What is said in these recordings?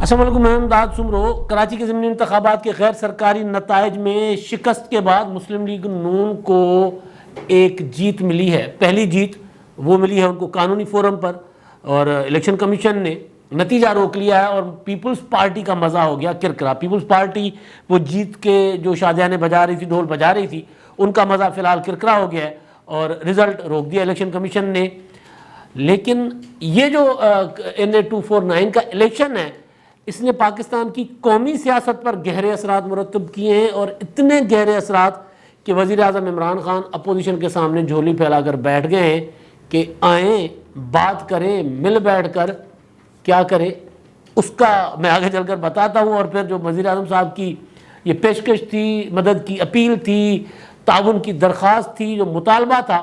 السلام علیکم، میں امداد سمرو۔ کراچی کے ضمنی انتخابات کے غیر سرکاری نتائج میں شکست کے بعد مسلم لیگ نون کو ایک جیت ملی ہے۔ پہلی جیت وہ ملی ہے ان کو قانونی فورم پر، اور الیکشن کمیشن نے نتیجہ روک لیا ہے اور پیپلز پارٹی کا مزہ ہو گیا کرکرا۔ پیپلز پارٹی وہ جیت کے جو شادیانے بجا رہی تھی، ڈھول بجا رہی تھی، ان کا مزہ فی الحال کرکرا ہو گیا ہے اور رزلٹ روک دیا الیکشن کمیشن نے۔ لیکن یہ جو NA 249 کا الیکشن ہے، اس نے پاکستان کی قومی سیاست پر گہرے اثرات مرتب کیے ہیں، اور اتنے گہرے اثرات کہ وزیر اعظم عمران خان اپوزیشن کے سامنے جھولی پھیلا کر بیٹھ گئے ہیں کہ آئیں بات کریں، مل بیٹھ کر کیا کریں۔ اس کا میں آگے چل کر بتاتا ہوں، اور پھر جو وزیر اعظم صاحب کی یہ پیشکش تھی، مدد کی اپیل تھی، تعاون کی درخواست تھی، جو مطالبہ تھا،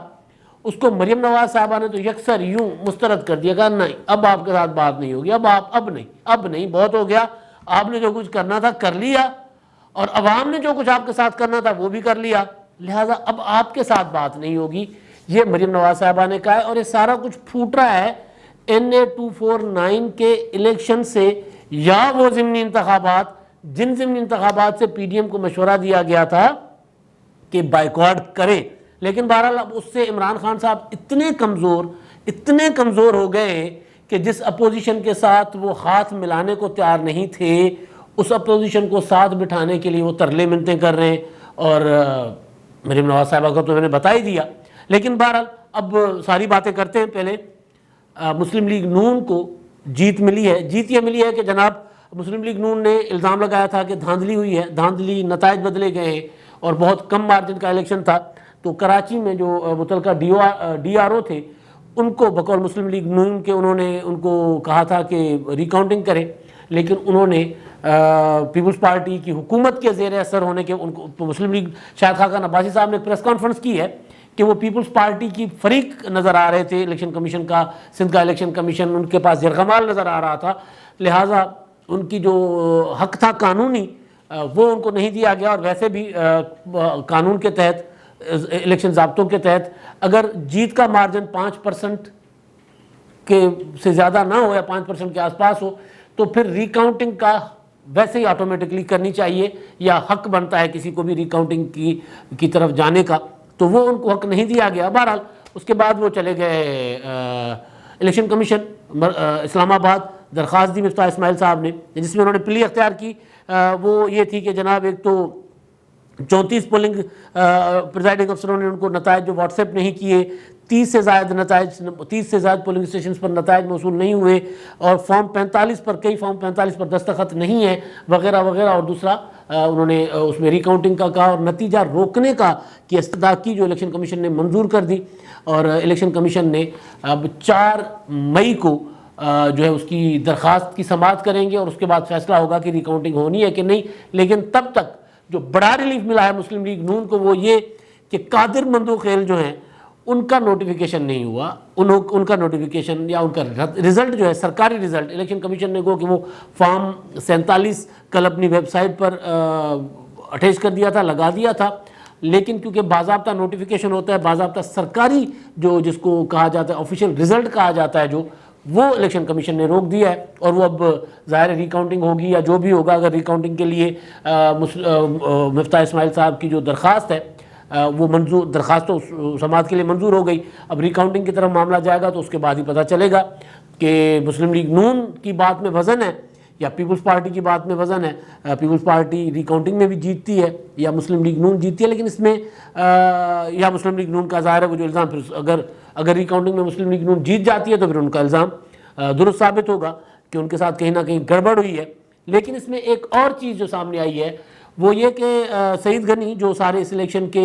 اس کو مریم نواز صاحبہ نے تو یکسر یوں مسترد کر دیا کہ نہیں، اب آپ کے ساتھ بات نہیں ہوگی، اب نہیں، بہت ہو گیا، آپ نے جو کچھ کرنا تھا کر لیا، اور عوام نے جو کچھ آپ کے ساتھ کرنا تھا وہ بھی کر لیا، لہٰذا اب آپ کے ساتھ بات نہیں ہوگی، یہ مریم نواز صاحبہ نے کہا ہے۔ اور یہ سارا کچھ پھوٹ رہا ہے NA 249 کے الیکشن سے، یا وہ ضمنی انتخابات جن ضمنی انتخابات سے PDM کو مشورہ دیا گیا تھا کہ بائیکاٹ کریں، لیکن بہرحال اب اس سے عمران خان صاحب اتنے کمزور ہو گئے ہیں کہ جس اپوزیشن کے ساتھ وہ ہاتھ ملانے کو تیار نہیں تھے، اس اپوزیشن کو ساتھ بٹھانے کے لیے وہ ترلے منتیں کر رہے ہیں، اور مریم نواز صاحبہ کو تو میں نے بتا ہی دیا۔ لیکن بہرحال اب ساری باتیں کرتے ہیں۔ پہلے مسلم لیگ نون کو جیت ملی ہے۔ جیت یہ ملی ہے کہ جناب مسلم لیگ نون نے الزام لگایا تھا کہ دھاندلی ہوئی ہے، دھاندلی، نتائج بدلے گئے ہیں، اور بہت کم مارجن کا الیکشن تھا، تو کراچی میں جو متعلقہ DRO تھے، ان کو بقول مسلم لیگ نون کے انہوں نے ان کو کہا تھا کہ ریکاؤنٹنگ کریں، لیکن انہوں نے پیپلز پارٹی کی حکومت کے زیر اثر ہونے کے ان کو مسلم لیگ شاہد خاقان عباسی صاحب نے پریس کانفرنس کی ہے کہ وہ پیپلز پارٹی کی فریق نظر آ رہے تھے، الیکشن کمیشن کا، سندھ کا الیکشن کمیشن ان کے پاس یرغمال نظر آ رہا تھا، لہٰذا ان کی جو حق تھا قانونی وہ ان کو نہیں دیا گیا، اور ویسے بھی قانون کے تحت، الیکشن ضابطوں کے تحت، اگر جیت کا مارجن 5% کے سے زیادہ نہ ہو یا 5% کے آس پاس ہو تو پھر ریکاؤنٹنگ کا ویسے ہی آٹومیٹکلی کرنی چاہیے، یا حق بنتا ہے کسی کو بھی ریکاؤنٹنگ کی طرف جانے کا، تو وہ ان کو حق نہیں دیا گیا۔ بہرحال اس کے بعد وہ چلے گئے الیکشن کمیشن اسلام آباد، درخواست دی مفتاح اسماعیل صاحب نے، جس میں انہوں نے پلی اختیار کی۔ وہ یہ تھی کہ جناب ایک تو 34 پولنگ پریزائڈنگ افسروں نے ان کو نتائج جو واٹس ایپ نہیں کیے، 30 سے زائد پولنگ اسٹیشنز پر نتائج موصول نہیں ہوئے، اور فارم 45 پر کئی فارم 45 پر دستخط نہیں ہیں، وغیرہ وغیرہ، اور دوسرا انہوں نے اس میں ریکاؤنٹنگ کا کہا، اور نتیجہ روکنے کی استدعا کی جو الیکشن کمیشن نے منظور کر دی، اور الیکشن کمیشن نے اب 4 مئی کو جو ہے اس کی درخواست کی سماعت کریں گے، اور اس کے بعد فیصلہ ہوگا کہ ریکاؤنٹنگ ہونی ہے کہ نہیں۔ لیکن تب تک جو بڑا ریلیف ملا ہے مسلم لیگ نون کو وہ یہ کہ قادر مندوخیل جو ہیں ان کا نوٹیفیکیشن نہیں ہوا، ان کا نوٹیفیکیشن یا ان کا رزلٹ جو ہے، سرکاری رزلٹ، الیکشن کمیشن نے کہا کہ وہ فارم 47 کل اپنی ویب سائٹ پر اٹیچ کر دیا تھا، لگا دیا تھا، لیکن کیونکہ باضابطہ نوٹیفیکیشن ہوتا ہے، باضابطہ سرکاری جس کو کہا جاتا ہے آفیشیل رزلٹ کہا جاتا ہے، وہ الیکشن کمیشن نے روک دیا ہے، اور وہ اب ظاہر ریکاؤنٹنگ ہوگی یا جو بھی ہوگا۔ اگر ریکاؤنٹنگ کے لیے مفتاح اسماعیل صاحب کی جو درخواست ہے وہ منظور، درخواست تو سماعت کے لیے منظور ہو گئی، اب ریکاؤنٹنگ کی طرف معاملہ جائے گا تو اس کے بعد ہی پتہ چلے گا کہ مسلم لیگ نون کی بات میں وزن ہے یا پیپلز پارٹی کی بات میں وزن ہے۔ پیپلز پارٹی ریکاؤنٹنگ میں بھی جیتتی ہے یا مسلم لیگ نون جیتتی ہے، لیکن اس میں یا مسلم لیگ نون کا ظاہر ہے وہ جو الزام، پھر اگر ریکاؤنٹنگ میں مسلم لیگ نون جیت جاتی ہے تو پھر ان کا الزام درست ثابت ہوگا کہ ان کے ساتھ کہیں نہ کہیں گڑبڑ ہوئی ہے۔ لیکن اس میں ایک اور چیز جو سامنے آئی ہے وہ یہ کہ سعید غنی جو سارے اس الیکشن کے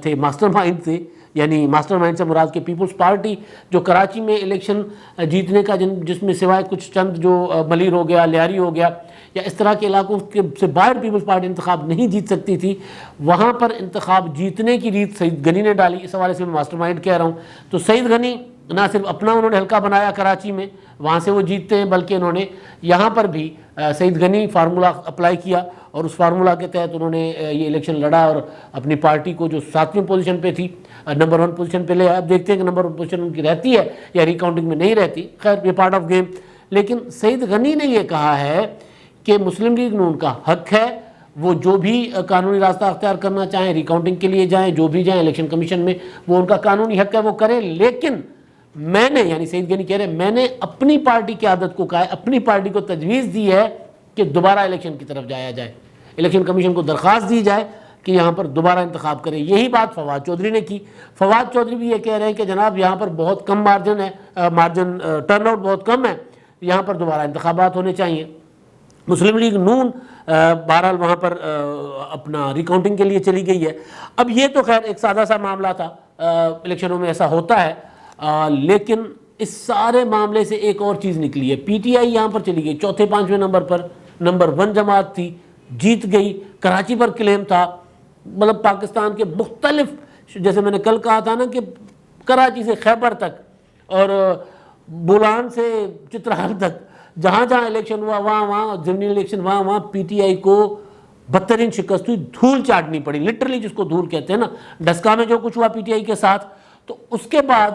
تھے، ماسٹر مائنڈ تھے، یعنی ماسٹر مائنڈ سے مراد کہ پیپلز پارٹی جو کراچی میں الیکشن جیتنے کا جس میں سوائے کچھ چند جو ملیر ہو گیا، لیاری ہو گیا، یا اس طرح کے علاقوں سے باہر پیپلز پارٹی انتخاب نہیں جیت سکتی تھی، وہاں پر انتخاب جیتنے کی ریت سعید غنی نے ڈالی۔ اس حوالے سے میں ماسٹر مائنڈ کہہ رہا ہوں۔ تو سعید غنی نہ صرف اپنا انہوں نے حلقہ بنایا کراچی میں، وہاں سے وہ جیتتے ہیں، بلکہ انہوں نے یہاں پر بھی سعید غنی فارمولہ اپلائی کیا، اور اس فارمولہ کے تحت انہوں نے یہ الیکشن لڑا، اور اپنی پارٹی کو جو 7ویں پوزیشن پہ تھی نمبر 1 پوزیشن پہ لے آیا۔ اب دیکھتے ہیں کہ نمبر 1 پوزیشن ان کی رہتی ہے یا ریکاؤنٹنگ میں نہیں رہتی، خیر یہ پارٹ آف گیم۔ لیکن سعید غنی نے یہ کہا ہے کہ مسلم لیگ نون کا حق ہے، وہ جو بھی قانونی راستہ اختیار کرنا چاہیں، ریکاؤنٹنگ کے لیے جائیں، جو بھی جائیں الیکشن کمیشن میں، وہ ان کا قانونی حق ہے، وہ کریں، لیکن میں نے، یعنی سعید غنی کہہ رہے ہیں، میں نے اپنی پارٹی کی عادت کو کہا ہے، اپنی پارٹی کو تجویز دی ہے کہ دوبارہ الیکشن کی طرف جایا جائے، الیکشن کمیشن کو درخواست دی جائے کہ یہاں پر دوبارہ انتخاب کریں۔ یہی بات فواد چودھری نے کی۔ فواد چودھری بھی یہ کہہ رہے ہیں کہ جناب یہاں پر بہت کم مارجن ہے، ٹرن آؤٹ بہت کم ہے، یہاں پر دوبارہ انتخابات ہونے چاہیے۔ مسلم لیگ نون بہرحال وہاں پر اپنا ریکاؤنٹنگ کے لیے چلی گئی ہے۔ اب یہ تو خیر ایک سادہ سا معاملہ تھا، الیکشنوں میں ایسا ہوتا ہے، لیکن اس سارے معاملے سے ایک اور چیز نکلی ہے۔ پی ٹی آئی یہاں پر چلی گئی، چوتھے پانچویں نمبر پر، نمبر 1 جماعت تھی، جیت گئی۔ کراچی پر کلیم تھا، مطلب پاکستان کے مختلف، جیسے میں نے کل کہا تھا نا کہ کراچی سے خیبر تک اور بولان سے چترال تک، جہاں جہاں الیکشن ہوا وہاں ضمنی الیکشن وہاں پی ٹی آئی کو بدترین شکست ہوئی، دھول چاٹنی پڑی، لٹرلی جس کو دھول کہتے ہیں نا۔ ڈسکا میں جو کچھ ہوا پی ٹی آئی کے ساتھ، تو اس کے بعد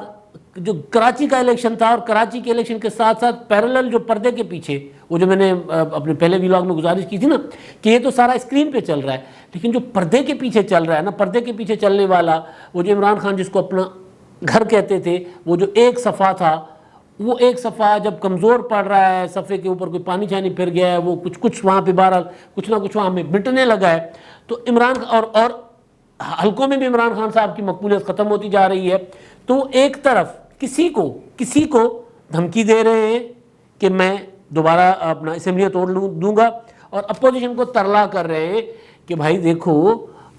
جو کراچی کا الیکشن تھا، اور کراچی کے الیکشن کے ساتھ ساتھ پیرالل جو پردے کے پیچھے، وہ جو میں نے اپنے پہلے ویلاگ میں گزارش کی تھی نا کہ یہ تو سارا اسکرین پہ چل رہا ہے، لیکن جو پردے کے پیچھے چل رہا ہے نا، پردے کے پیچھے چلنے والا وہ جو عمران خان جس کو اپنا گھر کہتے تھے، وہ جو ایک صفحہ تھا، وہ ایک صفحہ جب کمزور پڑ رہا ہے، صفحے کے اوپر کوئی پانی چھانی پھر گیا ہے، وہ کچھ وہاں پہ بہرحال کچھ نہ کچھ وہاں میں مٹنے لگا ہے، تو عمران اور حلقوں میں بھی عمران خان صاحب کی مقبولیت ختم ہوتی جا رہی ہے۔ تو ایک طرف کسی کو دھمکی دے رہے ہیں کہ میں دوبارہ اپنا اسمبلیاں توڑ دوں گا، اور اپوزیشن کو ترلا کر رہے ہیں کہ بھائی دیکھو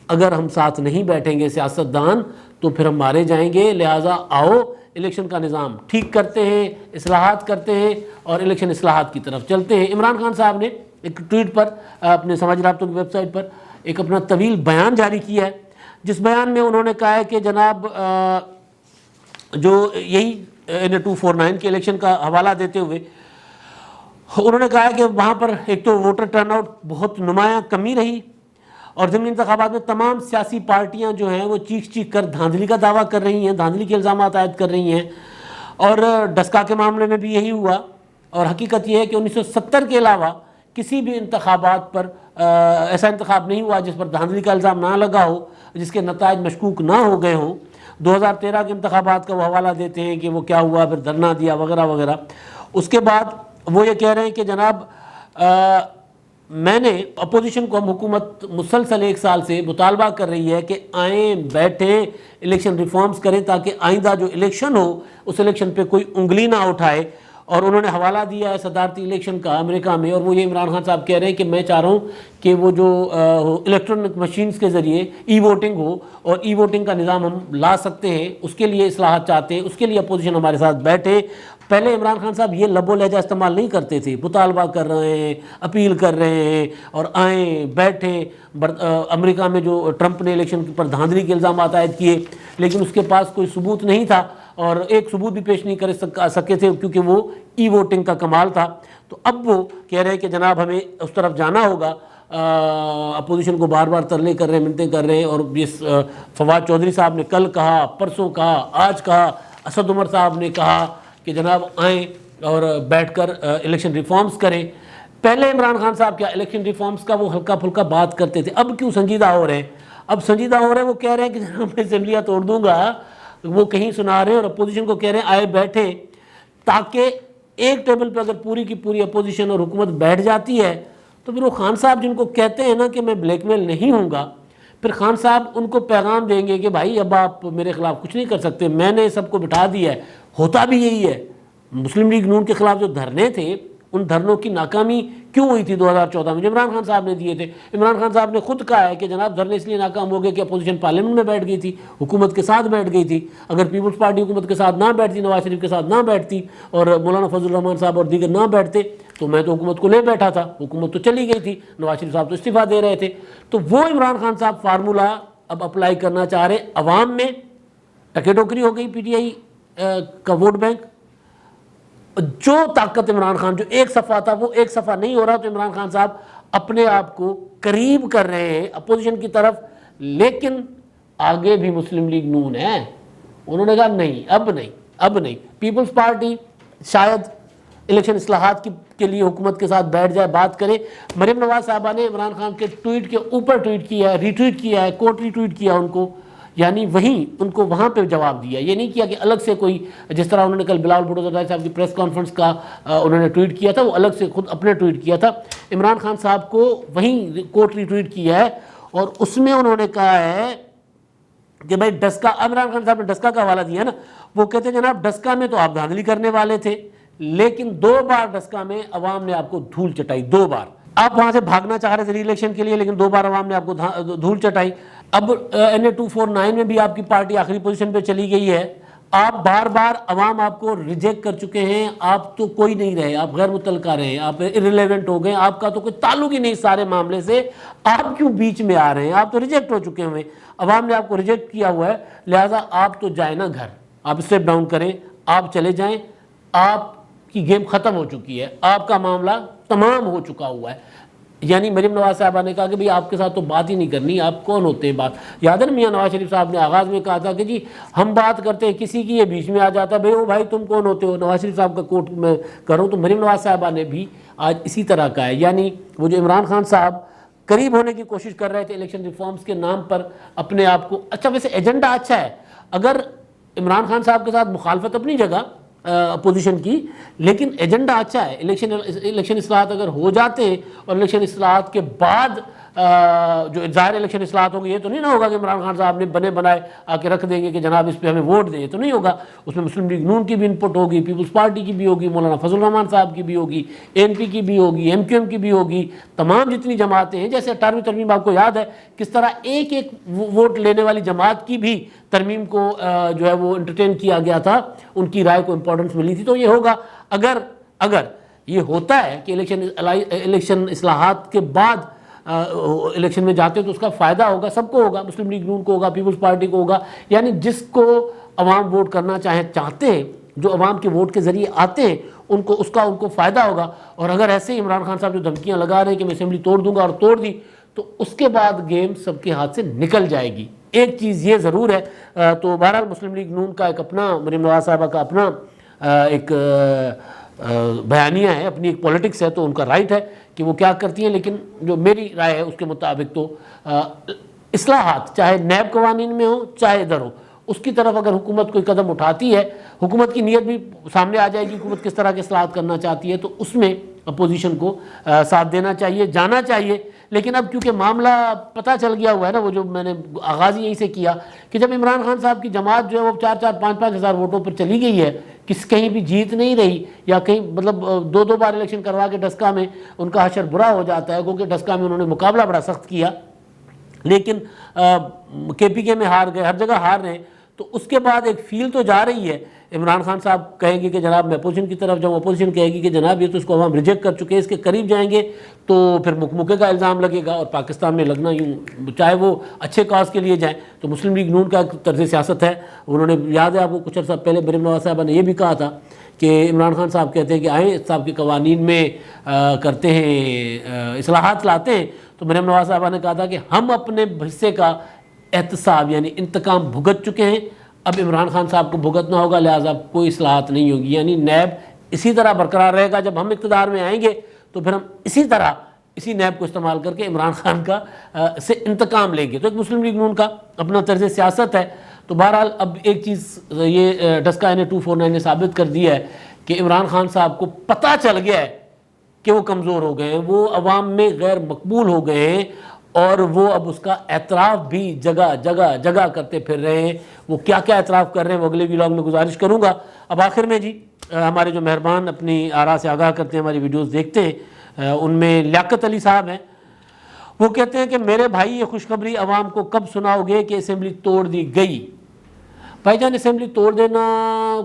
اگر ہم ساتھ نہیں بیٹھیں گے سیاستدان تو پھر ہم مارے جائیں گے، لہٰذا آؤ الیکشن کا نظام ٹھیک کرتے ہیں، اصلاحات کرتے ہیں اور الیکشن اصلاحات کی طرف چلتے ہیں۔ عمران خان صاحب نے ایک ٹویٹ پر اپنے سماجی رابطوں کی ویب سائٹ پر ایک اپنا طویل بیان جاری کیا ہے، جس بیان میں انہوں نے کہا ہے کہ جناب جو یہی 249 کے الیکشن کا حوالہ دیتے ہوئے انہوں نے کہا ہے کہ وہاں پر ایک تو ووٹر ٹرن آؤٹ بہت نمایاں کمی رہی، اور ضمنی انتخابات میں تمام سیاسی پارٹیاں جو ہیں وہ چیخ کر دھاندلی کا دعویٰ کر رہی ہیں، دھاندلی کے الزامات عائد کر رہی ہیں، اور ڈسکا کے معاملے میں بھی یہی ہوا۔ اور حقیقت یہ ہے کہ 1970 کے علاوہ کسی بھی انتخابات پر ایسا انتخاب نہیں ہوا جس پر دھاندلی کا الزام نہ لگا ہو، جس کے نتائج مشکوک نہ ہو گئے ہوں۔ 2013 کے انتخابات کا وہ حوالہ دیتے ہیں کہ وہ کیا ہوا، پھر دھرنا دیا وغیرہ وغیرہ۔ اس کے بعد وہ یہ کہہ رہے ہیں کہ جناب میں نے اپوزیشن کو، ہم حکومت مسلسل 1 سال سے مطالبہ کر رہی ہے کہ آئیں بیٹھیں الیکشن ریفارمز کریں تاکہ آئندہ جو الیکشن ہو اس الیکشن پہ کوئی انگلی نہ اٹھائے۔ اور انہوں نے حوالہ دیا ہے صدارتی الیکشن کا امریکہ میں، اور وہ یہ عمران خان صاحب کہہ رہے ہیں کہ میں چاہ رہا ہوں کہ وہ جو الیکٹرانک مشینز کے ذریعے ای ووٹنگ ہو، اور ای ووٹنگ کا نظام ہم لا سکتے ہیں، اس کے لیے اصلاحات چاہتے ہیں، اس کے لیے اپوزیشن ہمارے ساتھ بیٹھے۔ پہلے عمران خان صاحب یہ لب و لہجہ استعمال نہیں کرتے تھے، مطالبہ کر رہے ہیں، اپیل کر رہے ہیں، اور آئیں بیٹھیں۔ امریکہ میں جو ٹرمپ نے الیکشن پر دھاندلی کے الزامات عائد کیے، لیکن اس کے پاس کوئی ثبوت نہیں تھا، اور ایک ثبوت بھی پیش نہیں کر سکے تھے کیونکہ وہ ای ووٹنگ کا کمال تھا۔ تو اب وہ کہہ رہے ہیں کہ جناب ہمیں اس طرف جانا ہوگا۔ اپوزیشن کو بار بار ترلے کر رہے ہیں، منتیں کر رہے ہیں، اور جس فواد چودھری صاحب نے کل کہا، پرسوں کہا، آج کہا، اسد عمر صاحب نے کہا کہ جناب آئیں اور بیٹھ کر الیکشن ریفارمز کریں۔ پہلے عمران خان صاحب کیا الیکشن ریفارمز کا وہ ہلکا پھلکا بات کرتے تھے، اب کیوں سنجیدہ ہو رہے ہیں؟ اب سنجیدہ ہو رہے ہیں، وہ کہہ رہے ہیں کہ جناب میں اسمبلیاں توڑ دوں گا، وہ کہیں سنا رہے ہیں، اور اپوزیشن کو کہہ رہے ہیں آئے بیٹھیں، تاکہ ایک ٹیبل پہ اگر پوری کی پوری اپوزیشن اور حکومت بیٹھ جاتی ہے تو پھر وہ خان صاحب جن کو کہتے ہیں نا کہ میں بلیک میل نہیں ہوں گا، پھر خان صاحب ان کو پیغام دیں گے کہ بھائی اب آپ میرے خلاف کچھ نہیں کر سکتے، میں نے سب کو بٹھا دیا ہے۔ ہوتا بھی یہی ہے۔ مسلم لیگ نون کے خلاف جو دھرنے تھے، ان دھرنوں کی ناکامی کیوں ہوئی تھی 2014 میں؟ جو عمران خان صاحب نے دیے تھے۔ عمران خان صاحب نے خود کہا ہے کہ جناب دھرنے اس لیے ناکام ہو گئے کہ اپوزیشن پارلیمنٹ میں بیٹھ گئی تھی، حکومت کے ساتھ بیٹھ گئی تھی۔ اگر پیپلز پارٹی حکومت کے ساتھ نہ بیٹھتی، نواز شریف کے ساتھ نہ بیٹھتی، اور مولانا فضل الرحمان صاحب اور دیگر نہ بیٹھتے، تو میں تو حکومت کو لے بیٹھا تھا، حکومت تو چلی گئی تھی، نواز شریف صاحب تو استعفیٰ دے رہے تھے۔ تو وہ عمران خان صاحب فارمولہ اب اپلائی کرنا چاہ رہے، عوام میں ٹکے ٹوکری ہو گئی پی ٹی آئی کا ووٹ بینک۔ جو طاقت عمران خان، جو ایک صفحہ تھا وہ ایک صفحہ نہیں ہو رہا، تو عمران خان صاحب اپنے آپ کو قریب کر رہے ہیں اپوزیشن کی طرف، لیکن آگے بھی مسلم لیگ نون ہے۔ انہوں نے کہا نہیں، اب نہیں، اب نہیں۔ پیپلز پارٹی شاید الیکشن اصلاحات کے لیے حکومت کے ساتھ بیٹھ جائے، بات کرے۔ مریم نواز صاحبہ نے عمران خان کے ٹویٹ کے اوپر ٹویٹ کیا ہے، ری ٹویٹ کیا ہے، کوٹ ری ٹویٹ کیا ان کو، یعنی وہیں ان کو وہاں پہ جواب دیا، یہ نہیں کیا کہ الگ سے کوئی، جس طرح انہوں نے کل بلاول بھٹو زرداری صاحب کی پریس کانفرنس کا انہوں نے ٹویٹ کیا تھا، وہ الگ سے خود اپنے ٹویٹ کیا تھا۔ عمران خان صاحب کو وہیں کوٹ ری ٹویٹ کیا ہے اور اس میں انہوں نے کہا ہے کہ بھائی ڈسکا، عمران خان صاحب نے ڈسکا کا حوالہ دیا نا، وہ کہتے ہیں جناب ڈسکا میں تو آپ دھاندلی کرنے والے تھے، لیکن 2 بار ڈسکا میں عوام نے آپ کو دھول چٹائی، 2 بار آپ وہاں سے بھاگنا چاہ رہے تھے ری الیکشن کے لیے، لیکن 2 بار عوام نے آپ کو دھول چٹائی۔ اب NA 249 میں بھی آپ کی پارٹی آخری پوزیشن پہ چلی گئی ہے، آپ بار بار عوام آپ کو ریجیکٹ کر چکے ہیں، آپ تو کوئی نہیں رہے، آپ غیر متعلقہ رہے، آپ irrelevant ہو گئے، آپ کا تو کوئی تعلق ہی نہیں سارے معاملے سے، آپ کیوں بیچ میں آ رہے ہیں، آپ تو ریجیکٹ ہو چکے ہوئے، عوام نے آپ کو ریجیکٹ کیا ہوا ہے، لہٰذا آپ تو جائیں نا گھر، آپ اسٹیپ ڈاؤن کریں، آپ چلے جائیں، آپ کی گیم ختم ہو چکی ہے، آپ کا معاملہ تمام ہو چکا ہوا ہے۔ یعنی مریم نواز صاحبہ نے کہا کہ بھئی آپ کے ساتھ تو بات ہی نہیں کرنی، آپ کون ہوتے ہیں بات؟ یاد ہے نا میاں نواز شریف صاحب نے آغاز میں کہا تھا کہ جی ہم بات کرتے ہیں کسی کی، یہ بیچ میں آ جاتا ہے، بھئی او بھائی تم کون ہوتے ہو؟ نواز شریف صاحب کا کوٹ میں کروں تو مریم نواز صاحبہ نے بھی آج اسی طرح کا ہے، یعنی وہ جو عمران خان صاحب قریب ہونے کی کوشش کر رہے تھے الیکشن ریفارمز کے نام پر اپنے آپ کو، اچھا ویسے ایجنڈا اچھا ہے، اگر عمران خان صاحب کے ساتھ مخالفت اپنی جگہ اپوزیشن کی، لیکن ایجنڈا اچھا ہے، الیکشن اصلاحات اگر ہو جاتے ہیں اور الیکشن اصلاحات کے بعد جو ظاہر الیکشن اصلاحات ہوں گے، یہ تو نہیں نہ ہوگا کہ عمران خان صاحب نے بنے بنائے آ کے رکھ دیں گے کہ جناب اس پہ ہمیں ووٹ دیں، یہ تو نہیں ہوگا، اس میں مسلم لیگ نون کی بھی انپٹ ہوگی، پیپلز پارٹی کی بھی ہوگی، مولانا فضل الرحمان صاحب کی بھی ہوگی، ANP کی بھی ہوگی، MQM کی بھی ہوگی، تمام جتنی جماعتیں ہیں، جیسے 18ویں ترمیم آپ کو یاد ہے کس طرح ایک ایک ووٹ لینے والی جماعت کی بھی ترمیم کو جو ہے وہ انٹرٹین کیا گیا تھا، ان کی رائے کو امپورٹنس ملی تھی، تو یہ ہوگا اگر یہ ہوتا ہے کہ الیکشن اصلاحات کے بعد الیکشن میں جاتے ہیں تو اس کا فائدہ ہوگا، سب کو ہوگا، مسلم لیگ نون کو ہوگا، پیپلز پارٹی کو ہوگا، یعنی جس کو عوام ووٹ کرنا چاہتے ہیں، جو عوام کے ووٹ کے ذریعے آتے ہیں، ان کو فائدہ ہوگا۔ اور اگر ایسے ہی عمران خان صاحب جو دھمکیاں لگا رہے ہیں کہ میں اسمبلی توڑ دوں گا اور توڑ دی، تو اس کے بعد گیم سب کے ہاتھ سے نکل جائے گی۔ ایک چیز یہ ضرور ہے، تو بہرحال مسلم لیگ نون کا ایک اپنا، مریم نواز صاحبہ کا اپنا ایک بیانیہ ہے، اپنی ایک پولیٹکس ہے، تو ان کا رائٹ ہے کہ وہ کیا کرتی ہیں، لیکن جو میری رائے ہے اس کے مطابق تو اصلاحات چاہے نیب قوانین میں ہو چاہے ادھر ہو، اس کی طرف اگر حکومت کوئی قدم اٹھاتی ہے، حکومت کی نیت بھی سامنے آ جائے گی، حکومت کس طرح کے اصلاحات کرنا چاہتی ہے، تو اس میں اپوزیشن کو ساتھ دینا چاہیے، جانا چاہیے۔ لیکن اب کیونکہ معاملہ پتہ چل گیا ہوا ہے نا، وہ جو میں نے آغاز یہیں سے کیا کہ جب عمران خان صاحب کی جماعت جو ہے وہ 4-4 5-5 ہزار ووٹوں پر چلی گئی ہے، کہیں بھی جیت نہیں رہی، یا کہیں مطلب 2 بار الیکشن کروا کے ڈسکا میں ان کا حشر برا ہو جاتا ہے، کیونکہ ڈسکا میں انہوں نے مقابلہ بڑا سخت کیا، لیکن KPK میں ہار گئے، ہر جگہ ہار رہے ہیں، تو اس کے بعد ایک فیل تو جا رہی ہے، عمران خان صاحب کہیں گے کہ جناب میں اپوزیشن کی طرف جاؤں، اپوزیشن کہے گی کہ جناب یہ تو اس کو ہم ریجیکٹ کر چکے ہیں، اس کے قریب جائیں گے تو پھر مکے کا الزام لگے گا، اور پاکستان میں لگنا یوں، چاہے وہ اچھے کاز کے لیے جائیں۔ تو مسلم لیگ نون کا ایک طرز سیاست ہے، انہوں نے، یاد ہے آپ کو کچھ عرصہ پہلے مریم نواز صاحبہ نے یہ بھی کہا تھا کہ عمران خان صاحب کہتے ہیں کہ آئیں صاحب کے قوانین میں کرتے ہیں اصلاحات لاتے ہیں، تو مریم نواز صاحبہ نے کہا تھا کہ ہم اپنے حصے کا احتساب یعنی انتقام بھگت چکے ہیں، اب عمران خان صاحب کو بھگتنا ہوگا، لہٰذا کوئی اصلاحات نہیں ہوگی، یعنی نیب اسی طرح برقرار رہے گا، جب ہم اقتدار میں آئیں گے تو پھر ہم اسی طرح اسی نیب کو استعمال کر کے عمران خان کا سے انتقام لیں گے۔ تو ایک مسلم لیگ نون کا اپنا طرز سیاست ہے۔ تو بہرحال اب ایک چیز یہ ڈسکا NA 249 نے ثابت کر دیا ہے کہ عمران خان صاحب کو پتہ چل گیا ہے کہ وہ کمزور ہو گئے ہیں، وہ عوام میں غیر مقبول ہو گئے ہیں، اور وہ اب اس کا اعتراف بھی جگہ کرتے پھر رہے ہیں۔ وہ کیا کیا اعتراف کر رہے ہیں وہ اگلے ویلاگ میں گزارش کروں گا۔ اب آخر میں جی ہمارے جو مہربان اپنی آراء سے آگاہ کرتے ہیں، ہماری ویڈیوز دیکھتے ہیں، ان میں لیاقت علی صاحب ہیں، وہ کہتے ہیں کہ میرے بھائی یہ خوشخبری عوام کو کب سناؤ گے کہ اسمبلی توڑ دی گئی؟ بھائی جان اسمبلی توڑ دینا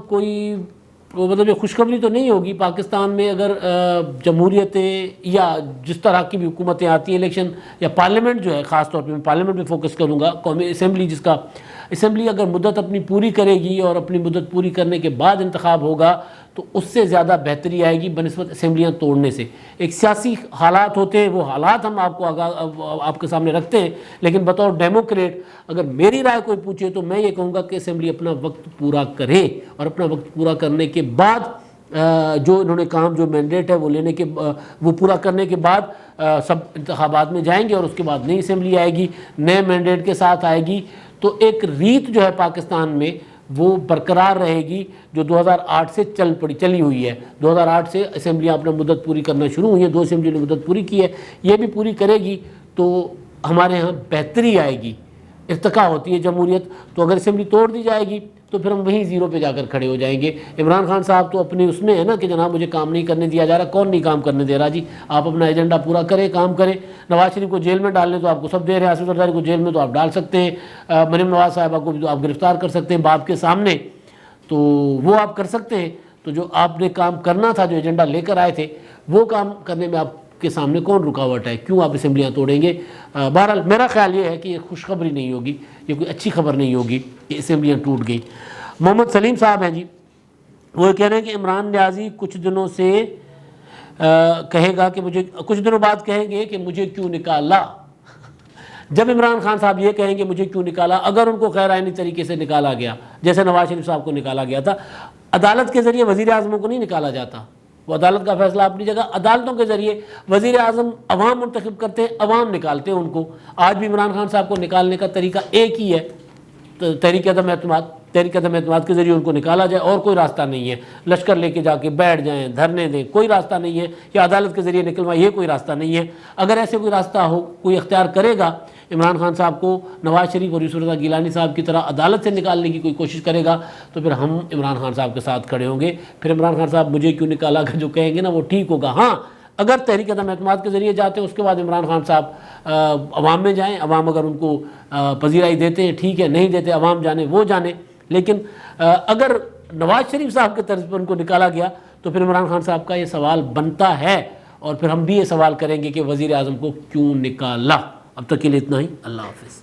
کوئی مطلب یہ خوشخبری تو نہیں ہوگی۔ پاکستان میں اگر جمہوریتیں یا جس طرح کی بھی حکومتیں آتی ہیں، الیکشن یا پارلیمنٹ جو ہے، خاص طور پہ میں پارلیمنٹ پہ فوکس کروں گا، قومی اسمبلی جس کا، اسمبلی اگر مدت اپنی پوری کرے گی اور اپنی مدت پوری کرنے کے بعد انتخاب ہوگا تو اس سے زیادہ بہتری آئے گی بنسبت اسمبلیاں توڑنے سے۔ ایک سیاسی حالات ہوتے ہیں، وہ حالات ہم آپ کے سامنے رکھتے ہیں، لیکن بطور ڈیموکریٹ اگر میری رائے کوئی پوچھے تو میں یہ کہوں گا کہ اسمبلی اپنا وقت پورا کرے، اور اپنا وقت پورا کرنے کے بعد جو انہوں نے کام جو مینڈیٹ ہے وہ لینے کے وہ پورا کرنے کے بعد سب انتخابات میں جائیں گے اور اس کے بعد نئی اسمبلی آئے گی، نئے مینڈیٹ کے ساتھ آئے گی، تو ایک ریت جو ہے پاکستان میں وہ برقرار رہے گی جو 2008 سے چلی ہوئی ہے۔ 2008 سے اسمبلیاں اپنا مدت پوری کرنا شروع ہوئی ہیں، 2 اسمبلی نے مدت پوری کی ہے، یہ بھی پوری کرے گی تو ہمارے ہاں بہتری آئے گی، ارتقا ہوتی ہے جمہوریت۔ تو اگر اسمبلی توڑ دی جائے گی تو پھر ہم وہیں زیرو پہ جا کر کھڑے ہو جائیں گے۔ عمران خان صاحب تو اپنے اس میں ہے نا کہ جناب مجھے کام نہیں کرنے دیا جا رہا، کون نہیں کام کرنے دے رہا جی؟ آپ اپنا ایجنڈا پورا کریں، کام کریں۔ نواز شریف کو جیل میں ڈالنے تو آپ کو سب دے رہے ہیں، آصف زرداری کو جیل میں تو آپ ڈال سکتے ہیں، مریم نواز صاحبہ کو بھی تو آپ گرفتار کر سکتے ہیں باپ کے سامنے، تو وہ آپ کر سکتے ہیں۔ تو جو آپ نے کام کرنا تھا، جو ایجنڈا لے کر آئے تھے، وہ کام کرنے میں آپ کے سامنے کون رکاوٹ ہے؟ کیوں آپ اسمبلیاں توڑیں گے؟ بہرحال میرا خیال یہ ہے کہ یہ خوشخبری نہیں ہوگی، یہ کوئی اچھی خبر نہیں ہوگی کہ اسمبلیاں ٹوٹ گئی۔ محمد سلیم صاحب ہیں جی، وہ کہہ رہے ہیں کہ عمران نیازی کچھ دنوں سے کہے گا کہ مجھے، کچھ دنوں بعد کہیں گے کہ مجھے کیوں نکالا۔ جب عمران خان صاحب یہ کہیں گے مجھے کیوں نکالا، اگر ان کو غیر آئینی طریقے سے نکالا گیا جیسے نواز شریف صاحب کو نکالا گیا تھا، عدالت کے ذریعے وزیر اعظموں کو نہیں نکالا جاتا، وہ عدالت کا فیصلہ اپنی جگہ، عدالتوں کے ذریعے وزیر اعظم عوام منتخب کرتے ہیں، عوام نکالتے ہیں ان کو۔ آج بھی عمران خان صاحب کو نکالنے کا طریقہ ایک ہی ہے، تحریک عدم اعتماد کے ذریعے ان کو نکالا جائے، اور کوئی راستہ نہیں ہے۔ لشکر لے کے جا کے بیٹھ جائیں، دھرنے دیں، کوئی راستہ نہیں ہے، یا عدالت کے ذریعے نکلوائیں، یہ کوئی راستہ نہیں ہے۔ اگر ایسے کوئی راستہ ہو، کوئی اختیار کرے گا عمران خان صاحب کو نواز شریف اور یوسف رضا گیلانی صاحب کی طرح عدالت سے نکالنے کی کوئی کوشش کرے گا، تو پھر ہم عمران خان صاحب کے ساتھ کھڑے ہوں گے۔ پھر عمران خان صاحب مجھے کیوں نکالا کا جو کہیں گے نا وہ ٹھیک ہوگا۔ ہاں، اگر تحریک عدم اعتماد کے ذریعے جاتے ہیں، اس کے بعد عمران خان صاحب عوام میں جائیں، عوام اگر ان کو پذیرائی دیتے ہیں ٹھیک ہے، نہیں دیتے عوام جانے وہ جانے۔ لیکن اگر نواز شریف صاحب کے طرز پر ان کو نکالا گیا تو پھر عمران خان صاحب کا یہ سوال بنتا ہے، اور پھر ہم بھی یہ سوال کریں گے کہ وزیر اعظم کو کیوں نکالا۔ اب تک کے لیے اتنا ہی، اللہ حافظ۔